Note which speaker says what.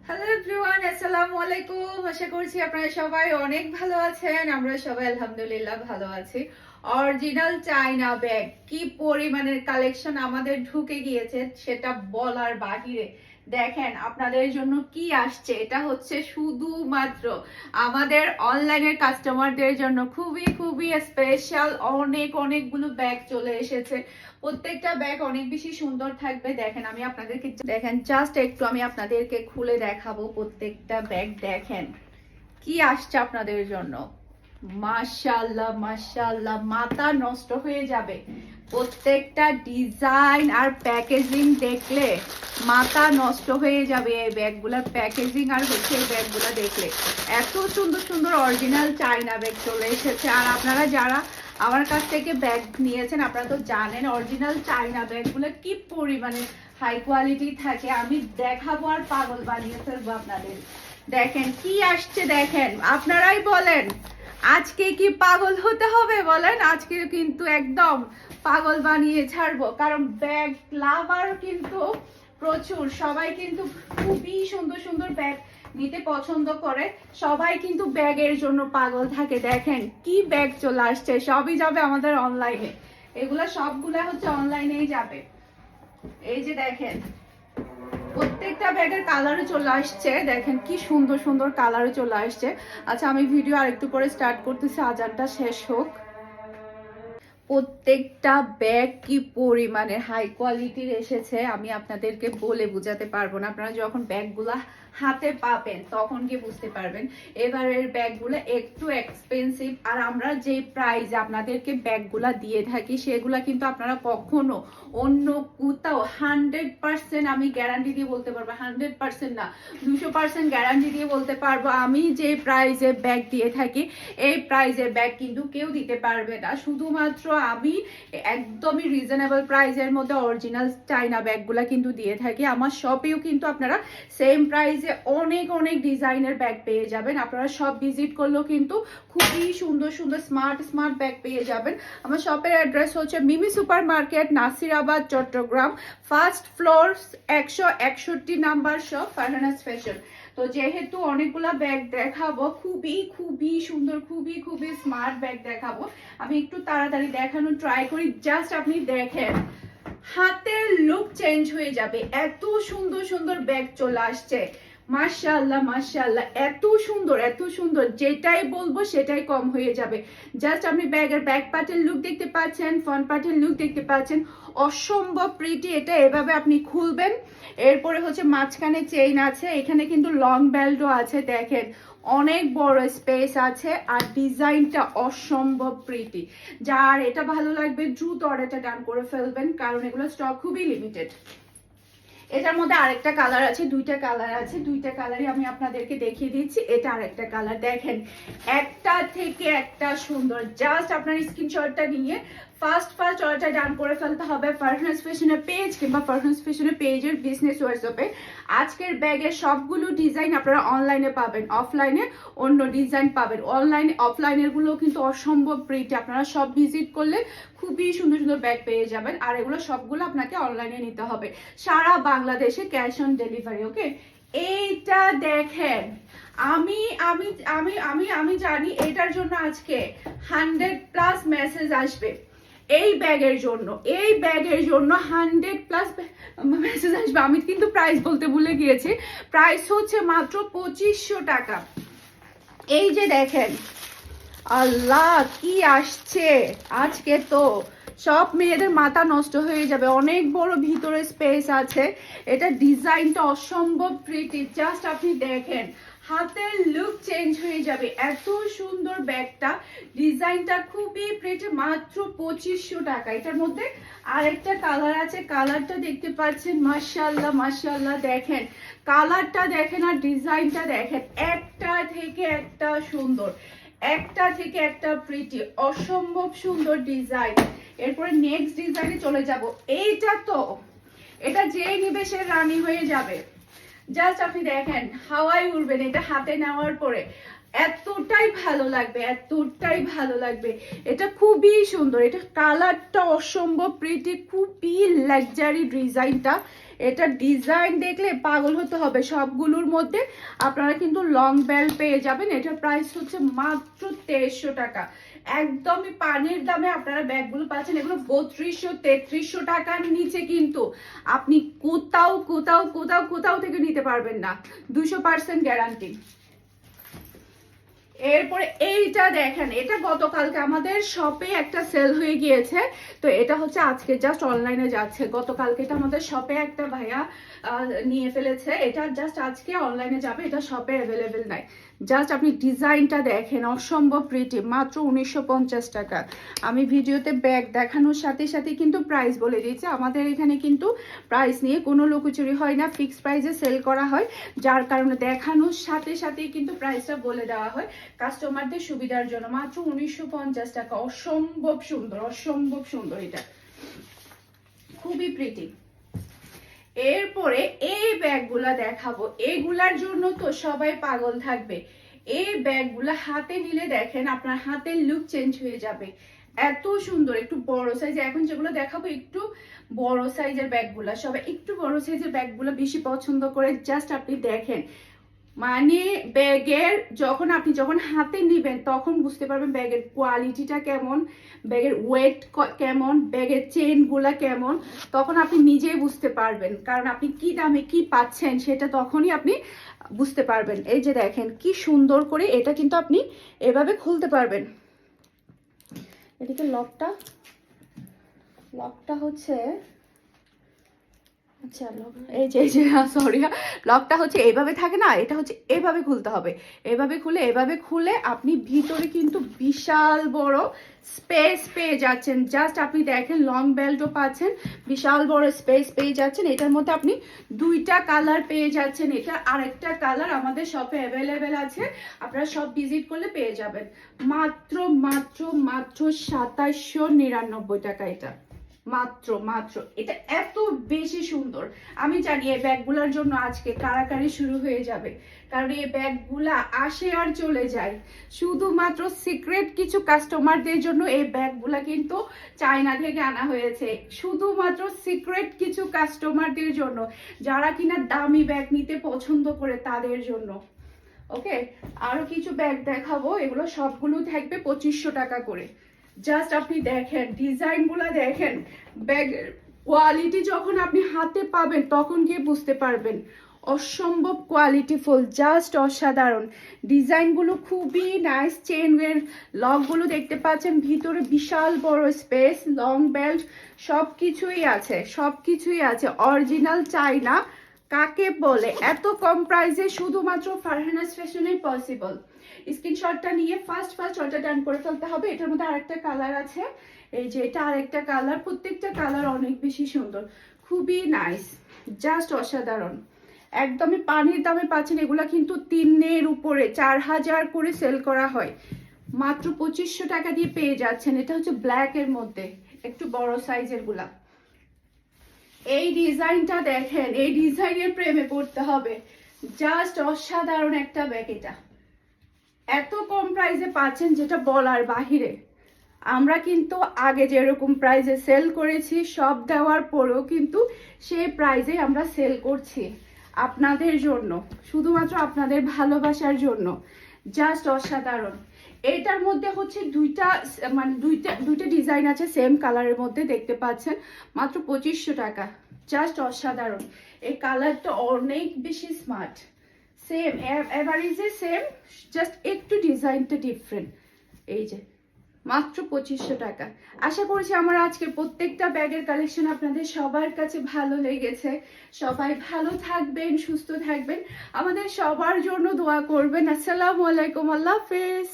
Speaker 1: Hello everyone, আসসালামু আলাইকুম। আশা করছি আপনারা সবাই অনেক ভালো আছেন। আমরা সবাই আলহামদুলিল্লাহ ভালো আছি। অরিজিনাল চায়না ব্যাগ কি পরিমাণের কালেকশন আমাদের ঢুকে গিয়েছে সেটা বলার বাহিরে। দেখেন আপনাদের জন্য কি আসছে, এটা হচ্ছে শুধুমাত্র আমাদের অনলাইনের কাস্টমারদের জন্য খুবই খুবই স্পেশাল। অনেকগুলো ব্যাগ চলে এসেছে। প্রত্যেকটা ব্যাগ অনেক বেশি সুন্দর থাকবে। দেখেন আমি আপনাদেরকে দেখেন জাস্ট একটু আমি আপনাদেরকে খুলে দেখাবো প্রত্যেকটা ব্যাগ। দেখেন কি আসছে আপনাদের জন্য। মাশাআল্লাহ মাশাআল্লাহ, মাথা নষ্ট হয়ে যাবে। প্রত্যেকটা ডিজাইন আর প্যাকেজিং দেখলে মাথা নষ্ট হয়ে যাবে। এই ব্যাগগুলোর প্যাকেজিং আর হচ্ছে এই ব্যাগগুলো দেখলে এত সুন্দর সুন্দর অরিজিনাল চায়না ব্যাগ চলে এসেছে। আর আপনারা যারা আমার কাছ থেকে ব্যাগ নিয়েছেন আপনারা তো জানেন অরিজিনাল চায়না ব্যাগগুলো কি পরিমাণে হাই কোয়ালিটি থাকে। আমি দেখাবো আর পাগল বানিয়ে ফেলবো আপনাদের। দেখেন কি আসছে, দেখেন আপনারাই বলেন আজকে কি পাগল হতে হবে বলেন। আজকে কিন্তু একদম পাগল বানিয়ে ছাড়বো, কারণ ব্যাগ লাভার কিন্তু প্রচুর। সবাই কিন্তু খুবই সুন্দর সুন্দর ব্যাগ নিতে পছন্দ করে, সবাই কিন্তু ব্যাগের জন্য পাগল থাকে। দেখেন কি ব্যাগ চলে আসছে, সবই যাবে আমাদের অনলাইনে। এগুলা সবগুলা হচ্ছে অনলাইনেই যাবে। এই যে দেখেন প্রত্যেকটা ব্যাগের কালারও চলে আসছে। দেখেন কি সুন্দর সুন্দর কালারও চলে আসছে। আচ্ছা আমি ভিডিও আরেকটু পরে স্টার্ট করতেছি, আজানটা শেষ হোক। প্রত্যেকটা ব্যাগ কি পরিমাণে হাই কোয়ালিটির এসেছে আমি আপনাদেরকে বলে বোঝাতে পারবো না। আপনারা যখন ব্যাগগুলা হাতে পাবেন তখন কি বুঝতে পারবেন। এবারের ব্যাগগুলো একটু এক্সপেন্সিভ, আর আমরা যে প্রাইস আপনাদেরকে ব্যাগগুলা দিয়ে থাকি সেগুলা কিন্তু আপনারা কখনো অন্য কোথাও 100% আমি গ্যারান্টি দিয়ে বলতে পারবো, 100% না 200% গ্যারান্টি দিয়ে বলতে পারবো, আমি যে প্রাইসে ব্যাগ দিয়ে থাকি এই প্রাইসের ব্যাগ কিন্তু কেউ দিতে পারবে না। শুধুমাত্র আমি একদমই রিজনেবল প্রাইসের মধ্যে অরিজিনাল চায়না ব্যাগগুলা কিন্তু দিয়ে থাকি। আমার শপেও কিন্তু আপনারা সেম প্রাইসে অনেক ডিজাইনের ব্যাগ পেয়ে যাবেন। আপনারা সব ভিজিট করলেও কিন্তু খুবই সুন্দর সুন্দর স্মার্ট ব্যাগ পেয়ে যাবেন। আমার শপের অ্যাড্রেস হচ্ছে Mimi super market, Nasirabad, Chattogram, first floor, 161 number shop, Farhana's fashion. তো যেহেতু অনেকগুলা ব্যাগ দেখাবো, খুবই সুন্দর খুবই স্মার্ট ব্যাগ দেখাবো, আমি একটু তাড়াতাড়ি দেখানো ট্রাই করি। জাস্ট আপনি দেখেন হাতের লুক চেঞ্জ হয়ে যাবে। এত সুন্দর সুন্দর ব্যাগ চলে আসছে। মাশাআল্লাহ মাশাআল্লাহ, এত সুন্দর যেটাই বলবো সেটাই কম হয়ে যাবে। জাস্ট আপনি ব্যাগের ব্যাক পার্টের লুক দেখতে পাচ্ছেন, ফ্রন্ট পার্টের লুক দেখতে পাচ্ছেন, অসম্ভব প্রিটি। এটা এভাবে আপনি খুলবেন, এরপরে হচ্ছে মাঝখানে চেইন আছে, এখানে কিন্তু লং বেল্টও আছে। দেখেন অনেক বড় স্পেস আছে, আর ডিজাইনটা অসম্ভব প্রিটি। যার এটা ভালো লাগবে দ্রুত অর্ডারটা ডান করে ফেলবেন, কারণ এগুলো স্টক খুবই লিমিটেড। এটার মধ্যে আরেকটা কালার আছে, দুইটা কালার আছে, দুইটা কালারই আমি আপনাদেরকে দেখিয়ে দিচ্ছি। এটা আরেকটা কালার। দেখেন একটা থেকে একটা সুন্দর। জাস্ট আপনার স্ক্রিনশটটা নিয়ে ফার্স্ট অর্ডারটা ডান করে ফেলতে হবে ফারহানাস ফ্যাশনের পেজ কিংবা ফারহানাস ফ্যাশনের পেজের বিজনেস হোয়াটসঅ্যাপে। আজকের ব্যাগের সবগুলো ডিজাইন আপনারা অনলাইনে পাবেন, অফলাইনে অন্য ডিজাইন পাবেন। অনলাইনে অফলাইনের গুলো কিন্তু অসম্ভব প্রিন্ট, আপনারা সব ভিজিট করলে খুবই সুন্দর সুন্দর ব্যাগ পেয়ে যাবেন। আর এগুলো সবগুলো আপনাকে অনলাইনে নিতে হবে, সারা বাংলাদেশে ক্যাশ অন ডেলিভারি। ওকে, এইটা দেখেন আমি আমি আমি আমি আমি জানি এটার জন্য আজকে 100+ মেসেজ আসবে। এই ব্যাগের জন্য 100+ মেসেজ আসবে। আমি কিন্তু প্রাইস বলতে ভুলে গিয়েছি, প্রাইস হচ্ছে মাত্র 2500 টাকা। এই যে দেখেন আল্লাহ কি আসছে আজকে, তো সব মেয়েদের মাথা নষ্ট হয়ে যাবে। অনেক বড় ভিতরে স্পেস আছে, এটা ডিজাইনটা অসম্ভব প্রিটি। জাস্ট আপনি দেখেন হাতের লুক চেঞ্জ হয়ে যাবে। এত সুন্দর ব্যাগটা, ডিজাইনটা খুবই প্রিটি, মাত্র 2500 টাকা। এটার মধ্যে আরেকটা কালার আছে, কালারটা দেখতে পাচ্ছেন। মাশাআল্লাহ মাশাআল্লাহ, দেখেন কালারটা দেখেন আর ডিজাইনটা দেখেন, একটা থেকে একটা সুন্দর, একটা থেকে একটা প্রিটি, অসম্ভব সুন্দর ডিজাইন। এরপরে নেক্সট ডিজাইনে চলে যাব। এইটা তো এটা যেই নিবে সে রানী হয়ে যাবে। জাস্ট আপনি দেখেন হাওয়ায় উড়বেন এটা হাতে নেওয়ার পরে। এতটাই ভালো লাগবে, এতটাই ভালো লাগবে। এটা খুবই সুন্দর, এটা কালারটা অসম্ভব প্রিটি, খুবই লাক্সারি ডিজাইনটা। এটা ডিজাইন দেখলে পাগল হতে হবে। সবগুলোর মধ্যে আপনারা কিন্তু লং বেল্ট পেয়ে যাবেন। এটার প্রাইস হচ্ছে মাত্র 2300 টাকা। একদমই পানির দামে আপনারা ব্যাগগুলো পাচ্ছেন। এগুলো 3200-3300 টাকার নিচে কিন্তু আপনি কোথাও কোথাও কোথাও কোথাও থেকে নিতে পারবেন না, 200% গ্যারান্টি। এরপরে এইটা দেখেন, এটা গতকালকে আমাদের শপে একটা সেল হয়ে গিয়েছে, তো এটা হচ্ছে আজকে জাস্ট অনলাইনে যাচ্ছে। গতকালকে এটা আমাদের শপে একটা ভাইয়া নিয়ে ফেলেছে, এটা জাস্ট আজকে অনলাইনে যাবে, এটা শপে অ্যাভেলেবেল নাই। জাস্ট আপনি ডিজাইনটা দেখেন, অসম্ভব প্রিটি, মাত্র 1950 টাকা। আমি ভিডিওতে ব্যাগ দেখানোর সাথে সাথে কিন্তু প্রাইস বলে দিয়েছি। আমাদের এখানে কিন্তু প্রাইস নিয়ে কোনো লুকোচুরি হয় না, ফিক্সড প্রাইসে সেল করা হয়, যার কারণে দেখানোর সাথে সাথেই কিন্তু প্রাইসটা বলে দেওয়া হয় কাস্টমারদের সুবিধার জন্য। মাত্র 1950 টাকা। অসম্ভব সুন্দর, অসম্ভব সুন্দর, এটা খুবই প্রিটি। এরপরে এই ব্যাগগুলা দেখাবো, এগুলার জন্য তো সবাই পাগল থাকবে। এই ব্যাগগুলা হাতে নিলে দেখেন আপনার হাতের লুক চেঞ্জ হয়ে যাবে, এত সুন্দর। একটু বড় সাইজ, এখন যেগুলো দেখাবো একটু বড় সাইজের ব্যাগগুলা, সবাই একটু বড় সাইজের ব্যাগগুলো বেশি পছন্দ করে। জাস্ট আপনি দেখেন, মানে ব্যাগের যখন হাতে নিবেন তখন বুঝতে পারবেন ব্যাগের কোয়ালিটিটা কেমন, ব্যাগের ওয়েট কেমন, ব্যাগের চেনগুলা কেমন, তখন আপনি নিজেই বুঝতে পারবেন। কারণ আপনি কি দামে কি পাচ্ছেন সেটা তখনই আপনি বুঝতে পারবেন। এই যে দেখেন কি সুন্দর করে, এটা কিন্তু আপনি এভাবে খুলতে পারবেন। এদিকে লকটা হচ্ছে, আচ্ছা এই যে সরি, লকটা হচ্ছে এইভাবে থাকে না, এটা হচ্ছে এভাবে খুলতে হবে। এভাবে খুলে আপনি ভিতরে কিন্তু বিশাল বড় স্পেস পেয়ে যাচ্ছেন। জাস্ট আপনি দেখেন, লং বেল্টও পাচ্ছেন, বিশাল বড় স্পেস পেয়ে যাচ্ছেন। এটার মধ্যে আপনি দুইটা কালার পেয়ে যাচ্ছেন। এটা আরেকটা কালার আমাদের শপে অ্যাভেলেবেল আছে, আপনারা সব ভিজিট করলে পেয়ে যাবেন। মাত্র মাত্র মাত্র 2799 টাকা। এটা মাত্র এটা এত বেশি সুন্দর। আমি জানি এই ব্যাগগুলোর জন্য আজকে কারাকারি শুরু হয়ে যাবে, কারণ এই ব্যাগগুলা আসে আর চলে যায়। শুধুমাত্র সিক্রেট কিছু কাস্টমারদের জন্য এই ব্যাগগুলা কিন্তু চায়না থেকে আনা হয়েছে, শুধুমাত্র সিক্রেট কিছু কাস্টমারদের জন্য, যারা কিনা দামি ব্যাগ নিতে পছন্দ করে তাদের জন্য। ওকে, আরো কিছু ব্যাগ দেখাবো, এগুলো সবগুলো থাকবে 2500 টাকা করে। জাস্ট আপনি দেখেন ডিজাইনগুলো দেখেন, ব্যাগের কোয়ালিটি যখন আপনি হাতে পাবেন তখন গিয়ে বুঝতে পারবেন, অসম্ভব কোয়ালিটিফুল, জাস্ট অসাধারণ। ডিজাইনগুলো খুবই নাইস। চেনের লকগুলো দেখতে পাচ্ছেন, ভিতরে বিশাল বড় স্পেস, লং বেল্ট, সব কিছুই আছে অরিজিনাল চায়না। কাকে বলে এত কম প্রাইসে শুধুমাত্র ফারহানাস ফ্যাশনে পসিবল। স্ক্রিনশটটা নিয়ে ফার্স্ট অর্ডার ডান করে ফেলতে হবে। এটার মধ্যে আরেকটা কালার আছে, এই যে এটা আরেকটা কালার, প্রত্যেকটা কালার অনেক বেশি সুন্দর, খুবই নাইস, জাস্ট অসাধারণ। একদমই পানির দামে পাচ্ছেন। এগুলা কিন্তু 3-এর উপরে 4000 করে সেল করা হয়, মাত্র 2500 টাকা দিয়ে পেয়ে যাচ্ছেন। এটা হচ্ছে ব্ল্যাক এর মধ্যে একটু বড় সাইজের গুলা। এই ডিজাইনটা দেখেন, এই ডিজাইনের প্রেমে পড়তে হবে, জাস্ট অসাধারণ একটা ব্যাগ। এটা এত কম প্রাইসে পাচ্ছেন যেটা বলার বাহিরে। আমরা কিন্তু আগে যেরকম প্রাইসে সেল করেছি সব দেওয়ার পরেও কিন্তু সেই প্রাইসে আমরা সেল করছি আপনাদের জন্য, শুধুমাত্র আপনাদের ভালোবাসার জন্য। জাস্ট অসাধারণ। এটার মধ্যে হচ্ছে দুইটা ডিজাইন আছে সেম কালারের মধ্যে, দেখতে পাচ্ছেন, মাত্র 2500 টাকা। জাস্ট অসাধারণ। এই কালারটা অনেক বেশি স্মার্ট, সেম এভারেজে সেম, জাস্ট একটু ডিজাইনটা ডিফারেন্ট। এই যে মাত্র 2500 টাকা। আশা করছি আমার আজকে প্রত্যেকটা ব্যাগের কালেকশন আপনাদের সবার কাছে ভালো লেগেছে। সবাই ভালো থাকবেন, সুস্থ থাকবেন, আমাদের সবার জন্য দোয়া করবেন। আসসালামু আলাইকুম, আল্লাহ হাফেজ।